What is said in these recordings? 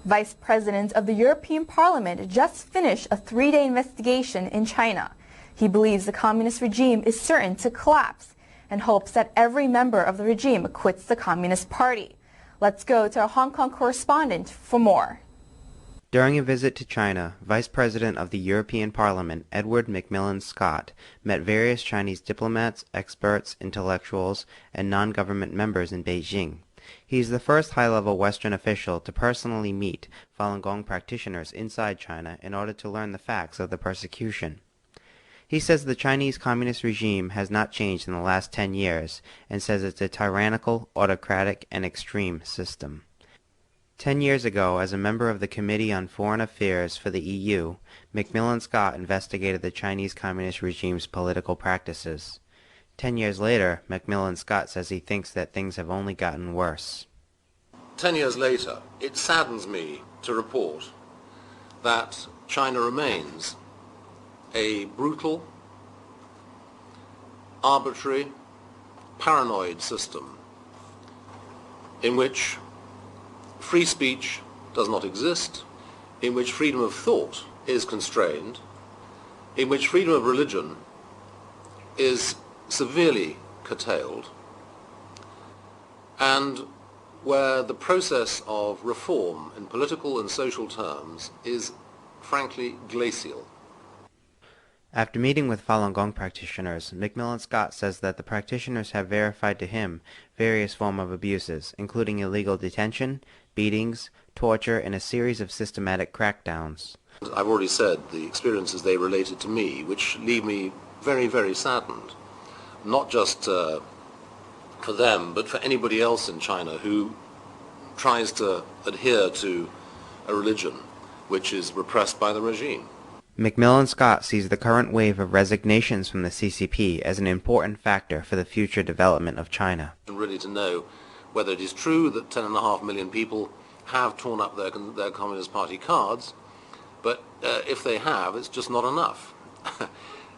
Vice President of the European Parliament just finished a 3-day investigation in China. He believes the communist regime is certain to collapse and hopes that every member of the regime quits the Communist Party. Let's go to our Hong Kong correspondent for more. During a visit to China, Vice President of the European Parliament Edward McMillan-Scott met various Chinese diplomats, experts, intellectuals, and non-government members in Beijing. He is the first high-level Western official to personally meet Falun Gong practitioners inside China in order to learn the facts of the persecution. He says the Chinese communist regime has not changed in the last 10 years and says it's a tyrannical, autocratic, and extreme system. 10 years ago, as a member of the Committee on Foreign Affairs for the EU, McMillan-Scott investigated the Chinese communist regime's political practices. 10 years later, McMillan-Scott says he thinks that things have only gotten worse. 10 years later, it saddens me to report that China remains a brutal, arbitrary, paranoid system in which free speech does not exist, in which freedom of thought is constrained, in which freedom of religion is severely curtailed, and where the process of reform in political and social terms is frankly glacial. After meeting with Falun Gong practitioners, McMillan-Scott says that the practitioners have verified to him various forms of abuses, including illegal detention, beatings, torture, and a series of systematic crackdowns. I've already said the experiences they related to me, which leave me very, very saddened, not just for them, but for anybody else in China who tries to adhere to a religion which is repressed by the regime. McMillan-Scott sees the current wave of resignations from the CCP as an important factor for the future development of China. Really to know whether it is true that 10.5 million people have torn up their Communist Party cards, but if they have, it's just not enough.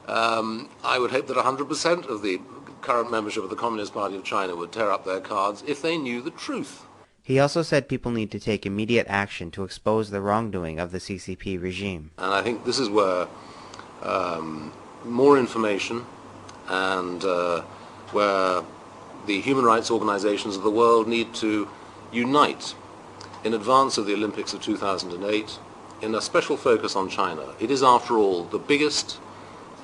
I would hope that 100% of the current membership of the Communist Party of China would tear up their cards if they knew the truth. He also said people need to take immediate action to expose the wrongdoing of the CCP regime. And I think this is where more information and where the human rights organizations of the world need to unite in advance of the Olympics of 2008 in a special focus on China. It is, after all, the biggest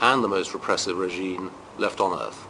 and the most repressive regime left on earth.